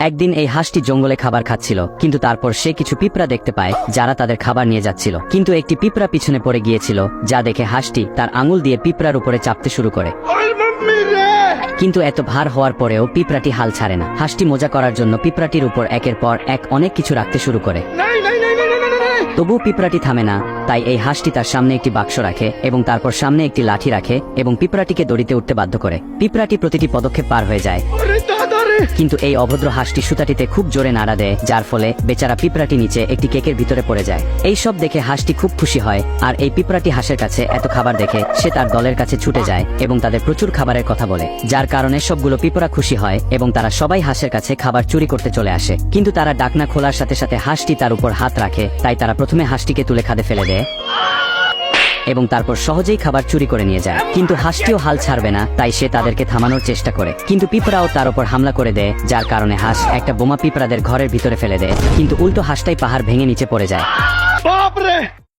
একদিন এই হাঁসটি জঙ্গলে খাবার খাচ্ছিল, কিন্তু তারপর সে কিছু পিঁপড়া দেখতে পায় যারা তাদের খাবার নিয়ে যাচ্ছিল। কিন্তু একটি পিঁপড়া পিছনে পড়ে গিয়েছিল, যা দেখে হাঁসটি তার আঙুল দিয়ে পিঁপড়ার উপরে চাপতে শুরু করে। কিন্তু এত ভার হওয়ার পরেও পিঁপড়াটি হাল ছাড়ে না। হাঁসটি মজা করার জন্য পিঁপড়াটির উপর একের পর এক অনেক কিছু রাখতে শুরু করে। তবুও পিঁপড়াটি থামে না, তাই এই হাঁসটি তার সামনে একটি বাক্স রাখে এবং তারপর সামনে একটি লাঠি রাখে এবং পিঁপড়াটিকে দড়িতে উঠতে বাধ্য করে। পিঁপড়াটি প্রতিটি পদক্ষেপ পার হয়ে যায়, কিন্তু এই অভদ্র হাঁসটি সুতাটিতে খুব জোরে নাড়া দেয়, যার ফলে বেচারা পিঁপড়াটি নিচে একটি কেকের ভিতরে পড়ে যায়। এই সব দেখে হাঁসটি খুব খুশি হয়, আর এই পিঁপড়াটি হাঁসের কাছে এত খাবার দেখে সে তার দলের কাছে ছুটে যায় এবং তাদের প্রচুর খাবারের কথা বলে, যার কারণে সবগুলো পিঁপড়া খুশি হয় এবং তারা সবাই হাঁসের কাছে খাবার চুরি করতে চলে আসে। কিন্তু তারা ডাকনা খোলার সাথে সাথে হাঁসটি তার উপর হাত রাখে, তাই তারা প্রথমে হাঁসটিকে তুলে খাদে ফেলে দেয় এবং তারপর সহজেই খাবার চুরি করে নিয়ে যায়। কিন্তু হাঁসটিও হাল ছাড়বে না, তাই সে তাদেরকে থামানোর চেষ্টা করে, কিন্তু পিঁপড়াও তার উপর হামলা করে দেয়, যার কারণে হাঁস একটা বোমা পিঁপড়াদের ঘরের ভিতরে ফেলে দেয়, কিন্তু উল্টো হাঁসটাই পাহাড় ভেঙে নিচে পড়ে যায়।